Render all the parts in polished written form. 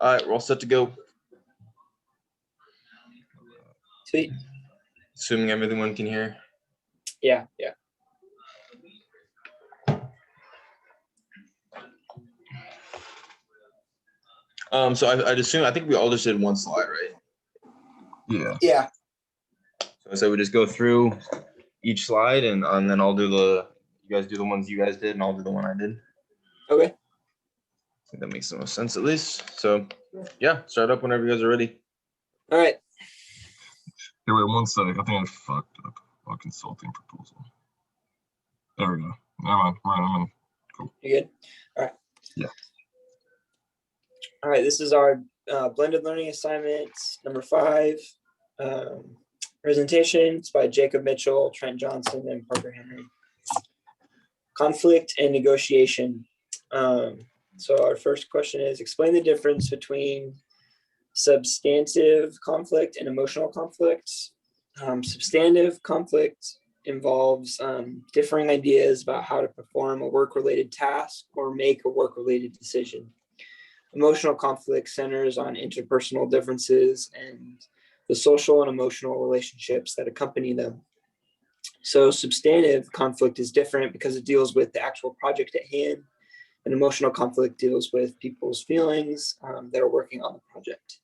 All right, we're all set to go. Sweet. Assuming everyone can hear. Yeah. So I'd assume, I think we all just did one slide, right? Yeah. So we just go through each slide and then I'll do you guys do the ones you guys did and I'll do the one I did. Okay. I think that makes the most sense at least. So yeah, start up whenever you guys are ready. All right. Here, wait 1 second. I think I fucked up a consulting proposal. There we go. Never mind. I'm in. Cool. You good? All right. Yeah. All right. This is our blended learning assignment number 5. Presentations by Jacob Mitchell, Trent Johnson, and Parker Henry. Conflict and negotiation. So our first question is, explain the difference between substantive conflict and emotional conflict. Substantive conflict involves differing ideas about how to perform a work-related task or make a work-related decision. Emotional conflict centers on interpersonal differences and the social and emotional relationships that accompany them. So substantive conflict is different because it deals with the actual project at hand, and emotional conflict deals with people's feelings that are working on the project.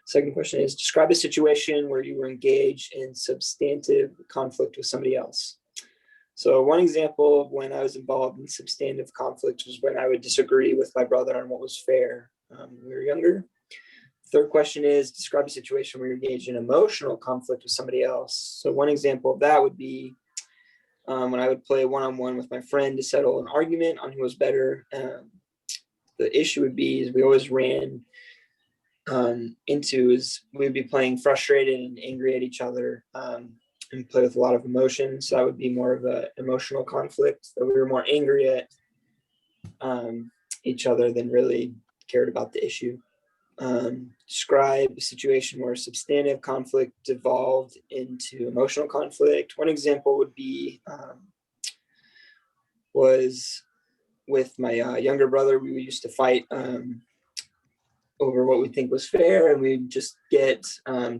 Second question is, describe a situation where you were engaged in substantive conflict with somebody else. So one example of when I was involved in substantive conflict was when I would disagree with my brother on what was fair when we were younger. Third question is, describe a situation where you're engaged in emotional conflict with somebody else. So one example of that would be when I would play one-on-one with my friend to settle an argument on who was better. The issue would be is we always ran into is we'd be playing frustrated and angry at each other and play with a lot of emotion. So that would be more of an emotional conflict, that we were more angry at each other than really cared about the issue. Describe a situation where substantive conflict devolved into emotional conflict. One example would be was with my younger brother. We used to fight over what we think was fair, and we'd just get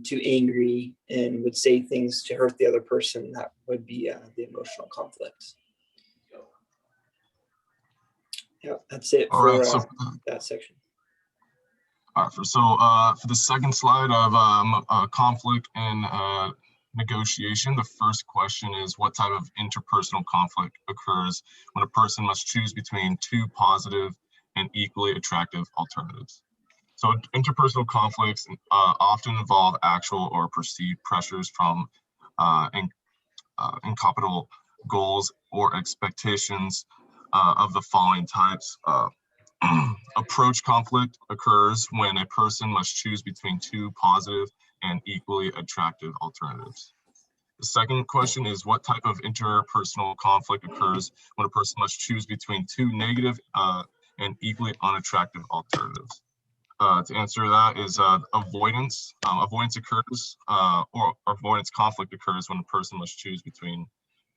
too angry and would say things to hurt the other person. That would be the emotional conflict. Yeah, that's it for that section. All right, for the second slide of conflict and negotiation, the first question is, what type of interpersonal conflict occurs when a person must choose between two positive and equally attractive alternatives? So interpersonal conflicts often involve actual or perceived pressures from incompatible goals or expectations of the following types. Approach conflict occurs when a person must choose between two positive and equally attractive alternatives. The second question is, what type of interpersonal conflict occurs when a person must choose between two negative and equally unattractive alternatives? To answer that is avoidance. Avoidance occurs, or avoidance conflict occurs when a person must choose between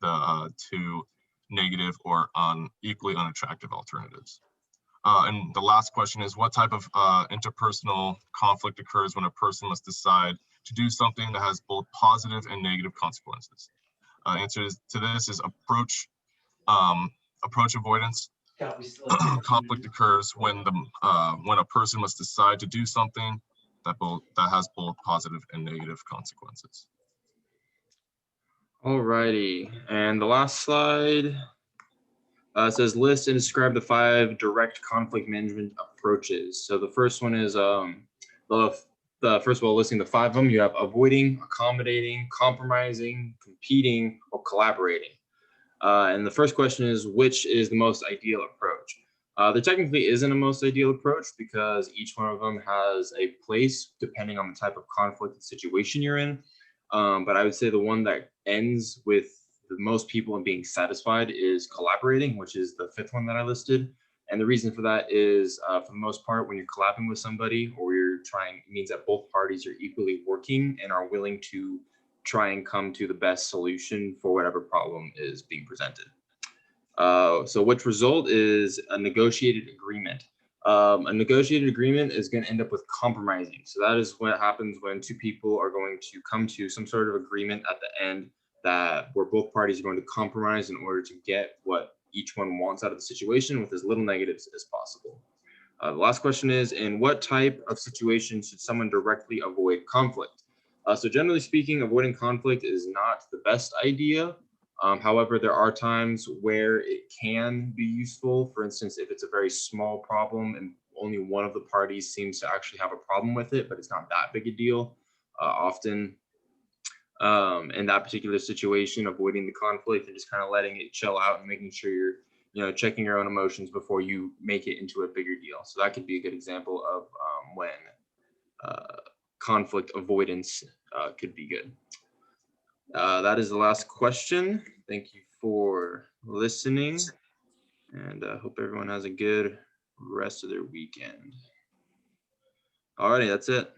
the two negative or equally unattractive alternatives. And the last question is, what type of interpersonal conflict occurs when a person must decide to do something that has both positive and negative consequences? Answer to this is approach avoidance. Conflict occurs when a person must decide to do something that has both positive and negative consequences. Alrighty, and the last slide says list and describe the 5 direct conflict management approaches. So the first one is first of all, listing the 5 of them. You have avoiding, accommodating, compromising, competing, or collaborating. And the first question is, which is the most ideal approach? There technically isn't a most ideal approach because each one of them has a place depending on the type of conflict and situation you're in. But I would say the one that ends with the most people in being satisfied is collaborating, which is the 5th one that I listed. And the reason for that is, for the most part, when you're collabing with somebody or you're trying, it means that both parties are equally working and are willing to try and come to the best solution for whatever problem is being presented. So which result is a negotiated agreement. A negotiated agreement is going to end up with compromising. So that is what happens when two people are going to come to some sort of agreement at the end that where both parties are going to compromise in order to get what each one wants out of the situation with as little negatives as possible. The last question is, in what type of situation should someone directly avoid conflict? So generally speaking, avoiding conflict is not the best idea. However, there are times where it can be useful. For instance, if it's a very small problem and only one of the parties seems to actually have a problem with it, but it's not that big a deal, often in that particular situation, avoiding the conflict and just kind of letting it chill out and making sure you're checking your own emotions before you make it into a bigger deal. So that could be a good example of when conflict avoidance could be good. That is the last question. Thank you for listening, and hope everyone has a good rest of their weekend. Alrighty, that's it.